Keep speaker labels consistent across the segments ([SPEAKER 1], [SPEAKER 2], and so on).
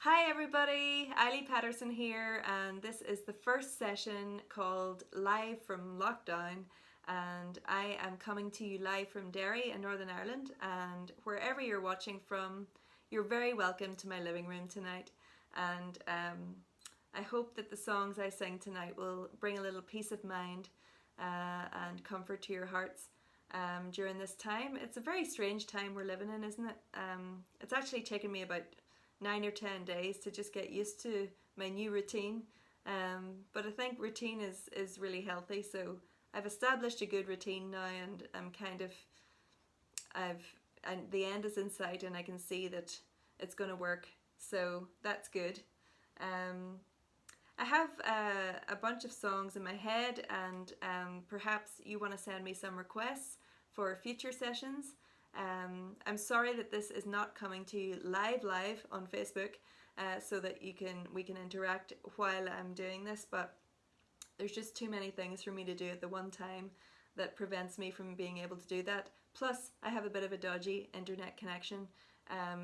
[SPEAKER 1] Hi everybody, Eilidh Patterson here, and this is the first session called Live from Lockdown, and I am coming to you live from Derry in Northern Ireland, and wherever you're watching from, you're very welcome to my living room tonight, and I hope that the songs I sing tonight will bring a little peace of mind and comfort to your hearts. During this time. It's a very strange time we're living in, isn't it? It's actually taken me about 9 or 10 days to just get used to my new routine. But I think routine is really healthy. So I've established a good routine now, and I'm kind of and the end is in sight, and I can see that it's going to work. So that's good. I have a bunch of songs in my head, and perhaps you want to send me some requests for future sessions. I'm sorry that this is not coming to you live on Facebook, so that we can interact while I'm doing this, but there's just too many things for me to do at the one time that prevents me from being able to do that. Plus, I have a bit of a dodgy internet connection,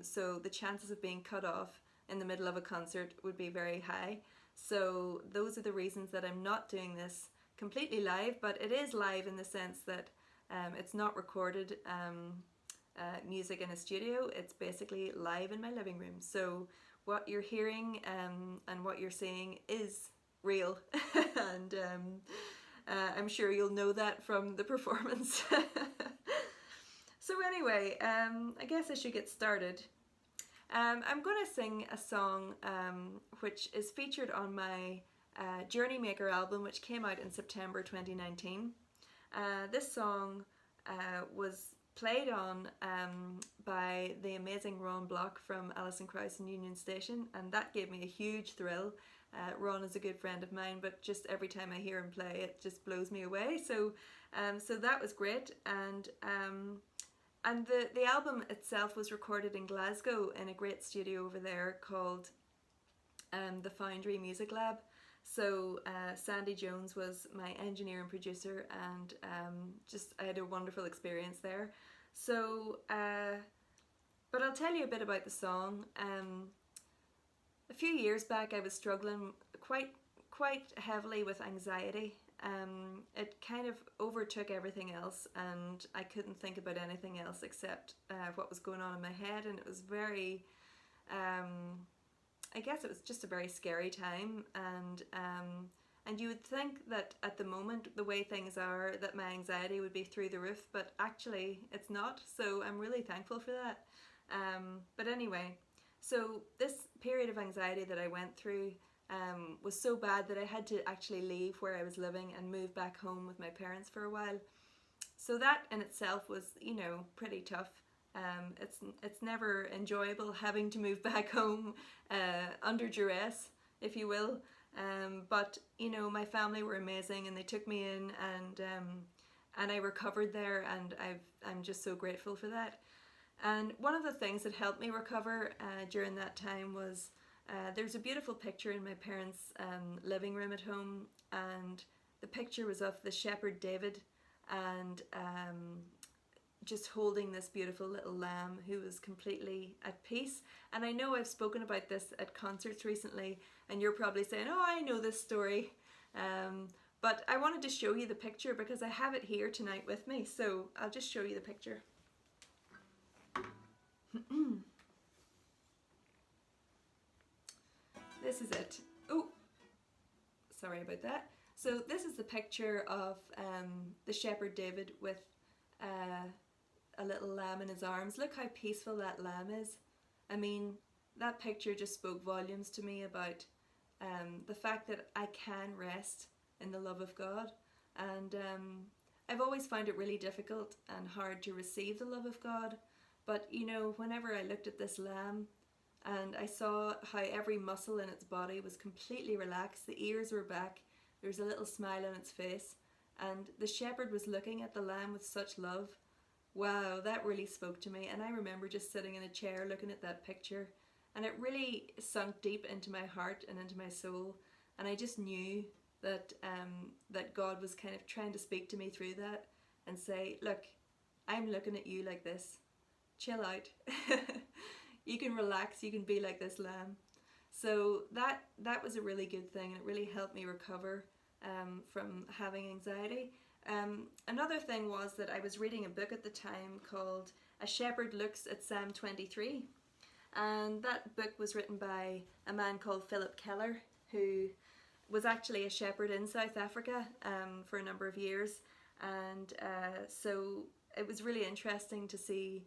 [SPEAKER 1] so the chances of being cut off in the middle of a concert would be very high. So those are the reasons that I'm not doing this completely live, but it is live in the sense that it's not recorded music in a studio. It's basically live in my living room. So what you're hearing and what you're seeing is real, and I'm sure you'll know that from the performance. So anyway, I guess I should get started. I'm going to sing a song which is featured on my Journey Maker album, which came out in September 2019. This song was played on by the amazing Ron Block from Alison Krauss and Union Station, and that gave me a huge thrill. Ron is a good friend of mine, but just every time I hear him play, it just blows me away. So that was great, and the album itself was recorded in Glasgow in a great studio over there called the Foundry Music Lab. So Sandy Jones was my engineer and producer, and just I had a wonderful experience there. So, but I'll tell you a bit about the song. A few years back, I was struggling quite heavily with anxiety. It kind of overtook everything else, and I couldn't think about anything else except what was going on in my head, and it was very, I guess it was just a very scary time, and you would think that at the moment, the way things are, that my anxiety would be through the roof, but actually it's not, so I'm really thankful for that. But anyway, so this period of anxiety that I went through was so bad that I had to actually leave where I was living and move back home with my parents for a while. So that in itself was, pretty tough. It's never enjoyable having to move back home under duress, if you will. But my family were amazing, and they took me in, and I recovered there, and I'm just so grateful for that. And one of the things that helped me recover during that time was there's a beautiful picture in my parents' living room at home, and the picture was of the shepherd David, and just holding this beautiful little lamb who was completely at peace. And I know I've spoken about this at concerts recently, and you're probably saying, oh, I know this story. But I wanted to show you the picture because I have it here tonight with me, so I'll just show you the picture. This is it. Oh, sorry about that. So this is the picture of the shepherd David with a little lamb in his arms. Look how peaceful that lamb is. I mean, that picture just spoke volumes to me about the fact that I can rest in the love of God. And I've always found it really difficult and hard to receive the love of God. But whenever I looked at this lamb and I saw how every muscle in its body was completely relaxed, the ears were back, there was a little smile on its face, and the shepherd was looking at the lamb with such love. Wow, that really spoke to me. And I remember just sitting in a chair looking at that picture, and it really sunk deep into my heart and into my soul, and I just knew that that God was kind of trying to speak to me through that and say, look, I'm looking at you like this. Chill out. You can relax, you can be like this lamb. So that was a really good thing, and it really helped me recover from having anxiety. Another thing was that I was reading a book at the time called A Shepherd Looks at Psalm 23, and that book was written by a man called Philip Keller, who was actually a shepherd in South Africa for a number of years. And so it was really interesting to see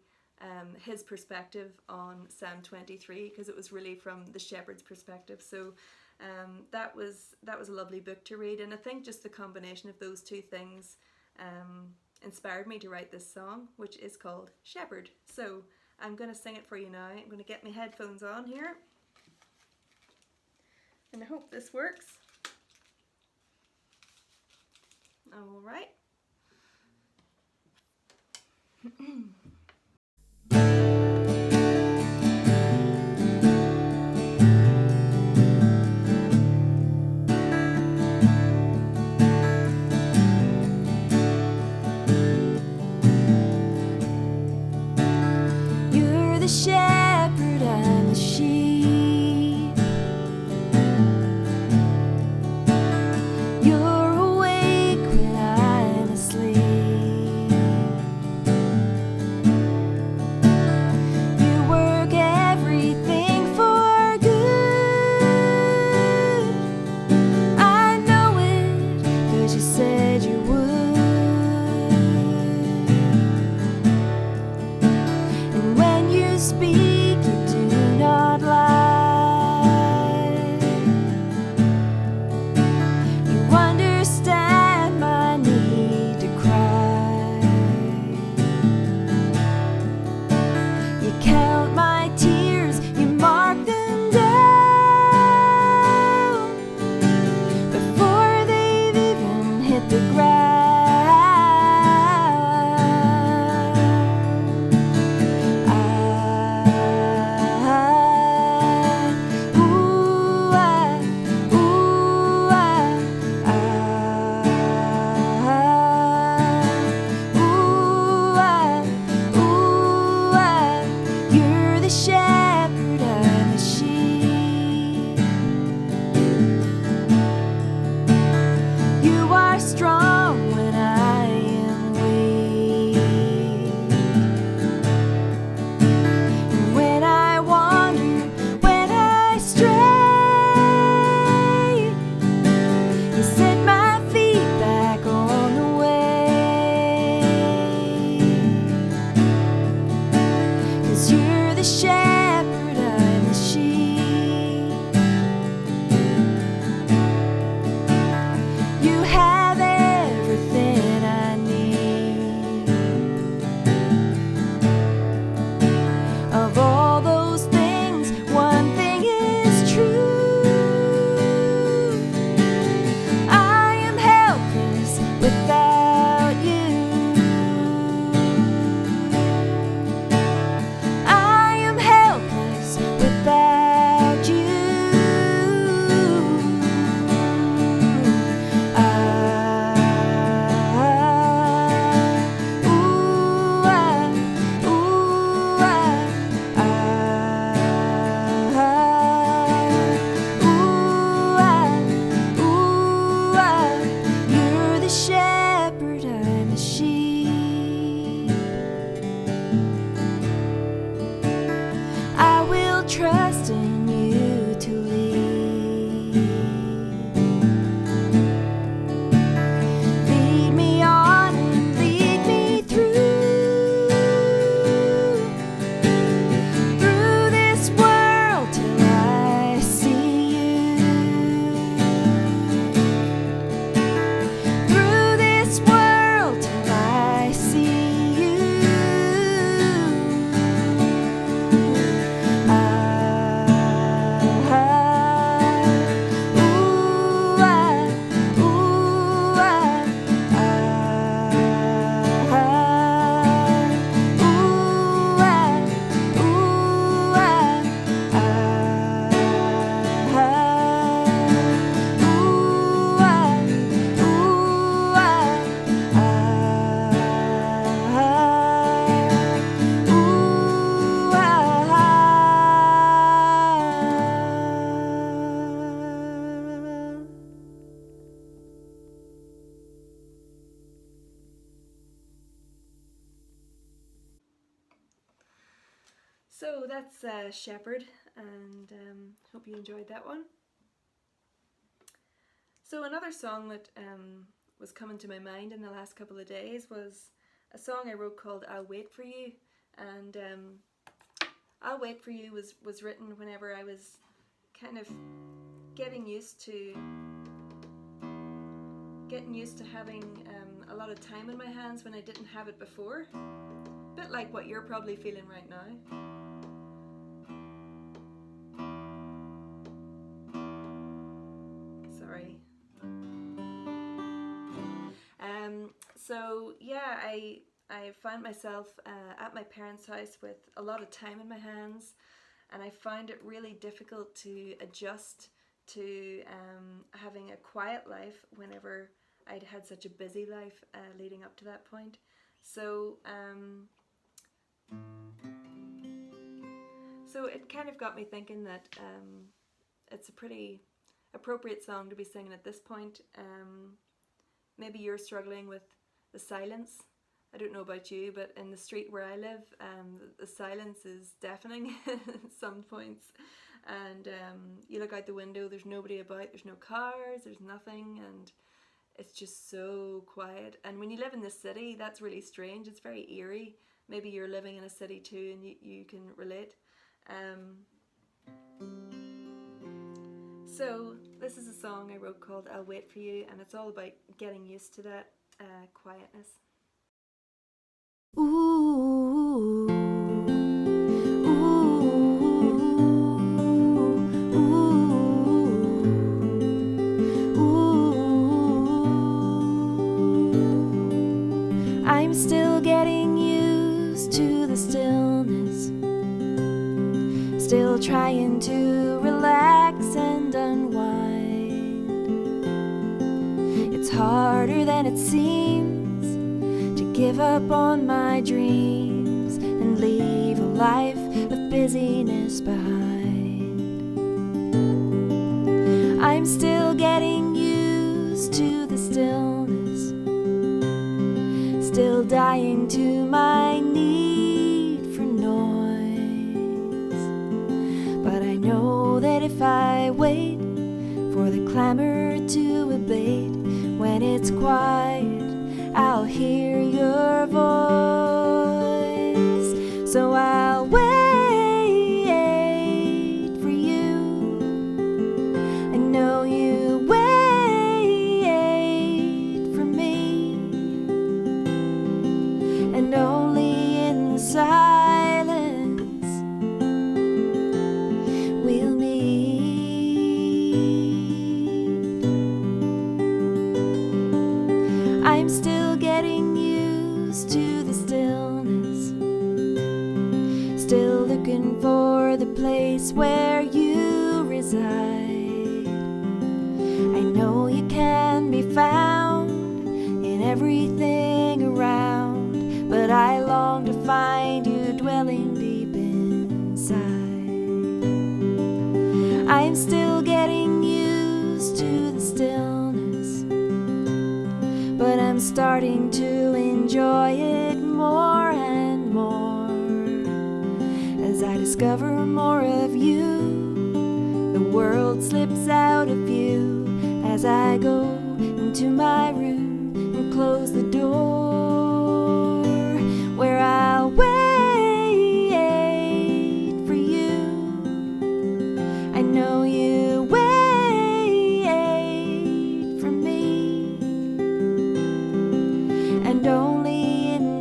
[SPEAKER 1] his perspective on Psalm 23, because it was really from the shepherd's perspective. So that was a lovely book to read, and I think just the combination of those two things inspired me to write this song, which is called Shepherd. So I'm going to sing it for you now. I'm going to get my headphones on here, and I hope this works. All right.
[SPEAKER 2] You're the shepherd and the sheep. You're awake when I'm asleep.
[SPEAKER 1] So that's Shepherd, and hope you enjoyed that one. So another song that was coming to my mind in the last couple of days was a song I wrote called I'll Wait For You. And I'll Wait For You was written whenever I was kind of getting used to having a lot of time in my hands when I didn't have it before. A bit like what you're probably feeling right now. Sorry. So yeah, I found myself at my parents' house with a lot of time in my hands, and I found it really difficult to adjust to having a quiet life whenever I'd had such a busy life leading up to that point. So so it kind of got me thinking that it's a pretty appropriate song to be singing at this point. Maybe you're struggling with the silence. I don't know about you, but in the street where I live, the silence is deafening at some points. And you look out the window, there's nobody about, there's no cars, there's nothing, and it's just so quiet. And when you live in the city, that's really strange. It's very eerie. Maybe you're living in a city too, and you can relate. So this is a song I wrote called I'll Wait For You, and it's all about getting used to that quietness.
[SPEAKER 2] Ooh, ooh, ooh, ooh. I'm still getting used to the stillness, still trying to relax and unwind. It's harder than it seems to give up on my dreams and leave a life of busyness behind. I'm still getting used to the stillness, still dying to my need for noise. But I know that if I wait for the clamor to abate, when it's quiet, I'll hear your voice. So I'll wait for you. I know you wait for me, and only in the silence we'll meet. I'm still getting used to the stillness, still looking for the place where you reside. I know you can be found in everything around, but I long to find you dwelling deep inside. I'm still getting used to the stillness, but I'm starting to enjoy it more and more as I discover more of you. The world slips out of view as I go into my room and close the door, where I'll wait for you. I know you wait for me, and only in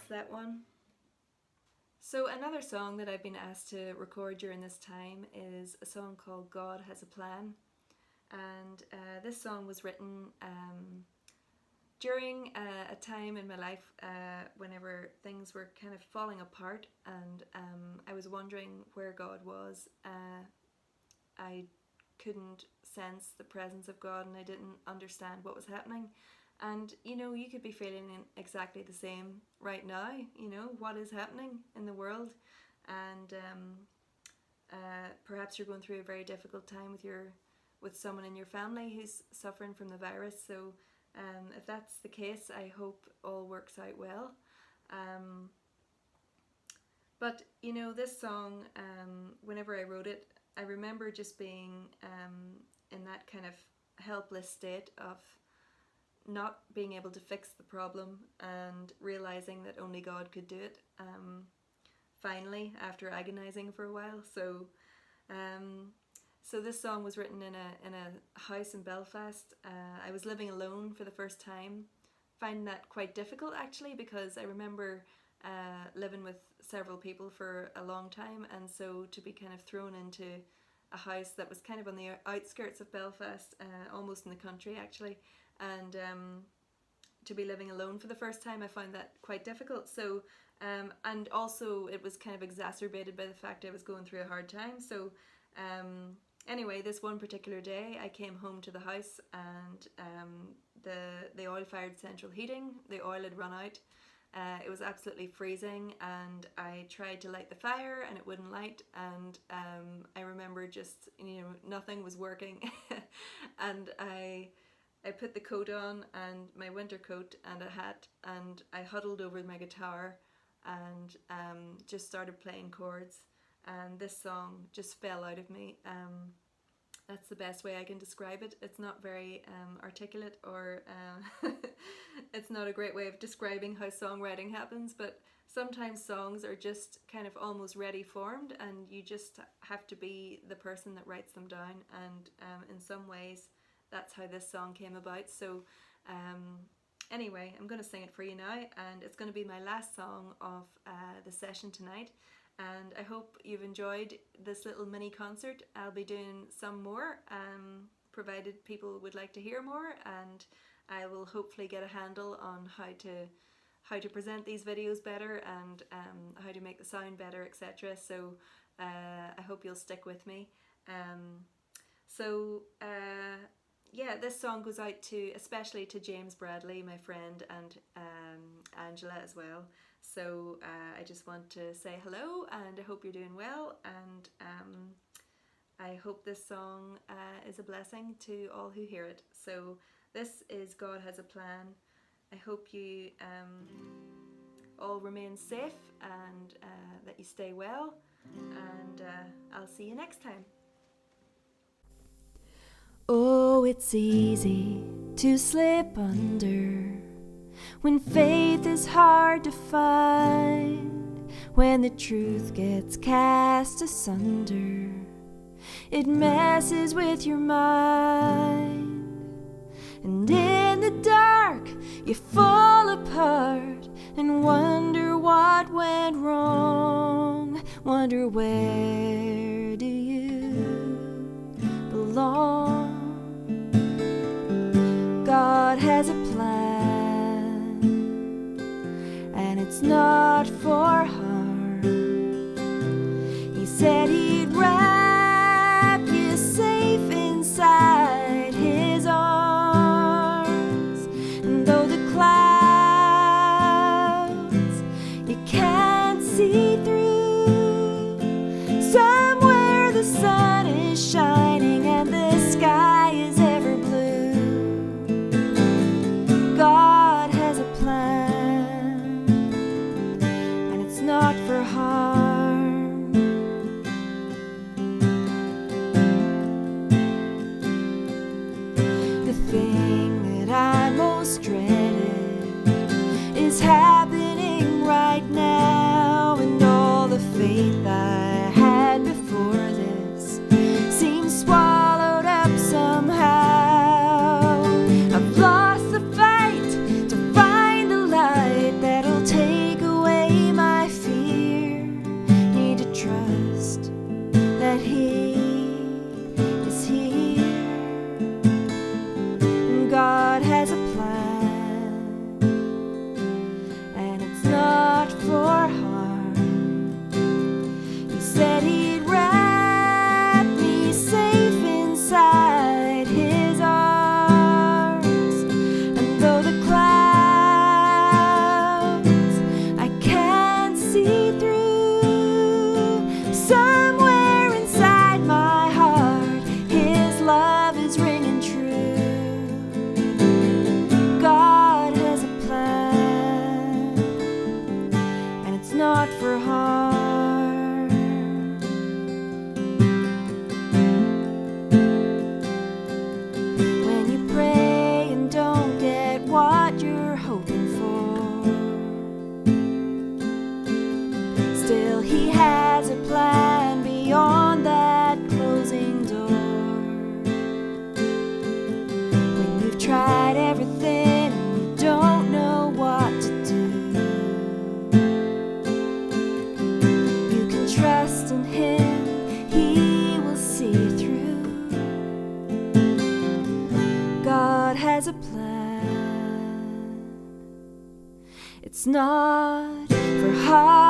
[SPEAKER 1] that's that one. So another song that I've been asked to record during this time is a song called God Has a Plan. And this song was written during a time in my life whenever things were kind of falling apart, and I was wondering where God was. I couldn't sense the presence of God, and I didn't understand what was happening. And you could be feeling exactly the same right now. What is happening in the world, and perhaps you're going through a very difficult time with someone in your family who's suffering from the virus. So if that's the case, I hope all works out well. But this song, whenever I wrote it, I remember just being in that kind of helpless state of not being able to fix the problem and realizing that only God could do it. Finally, after agonizing for a while. So this song was written in a house in Belfast. I was living alone for the first time, finding that quite difficult actually, because I remember living with several people for a long time, and so to be kind of thrown into a house that was kind of on the outskirts of Belfast, almost in the country actually, and to be living alone for the first time, I found that quite difficult. So and also it was kind of exacerbated by the fact I was going through a hard time. So anyway, this one particular day I came home to the house, and the oil-fired central heating, the oil had run out. It was absolutely freezing, and I tried to light the fire and it wouldn't light, and I remember just nothing was working. And I put the coat on, and my winter coat and a hat, and I huddled over my guitar and just started playing chords, and this song just fell out of me. That's the best way I can describe it. It's not very articulate, or it's not a great way of describing how songwriting happens, but sometimes songs are just kind of almost ready formed, and you just have to be the person that writes them down, and in some ways that's how this song came about. So anyway, I'm going to sing it for you now, and it's going to be my last song of the session tonight. And I hope you've enjoyed this little mini concert. I'll be doing some more, provided people would like to hear more, and I will hopefully get a handle on how to present these videos better, and how to make the sound better, etc. So I hope you'll stick with me. Yeah, this song goes out especially to James Bradley, my friend, and Angela as well. So I just want to say hello, and I hope you're doing well, and I hope this song is a blessing to all who hear it. So this is God Has a Plan. I hope you all remain safe, and that you stay well, and I'll see you next time.
[SPEAKER 2] Oh, it's easy to slip under when faith is hard to find, when the truth gets cast asunder, it messes with your mind, and in the dark you fall apart and wonder what went wrong, wonder where do you belong. God has a plan, and it's not for harm. He said he'd wrap you safe inside his arms, and though the clouds you can't see through, somewhere the sun is shining and the has a plan. It's not for hard.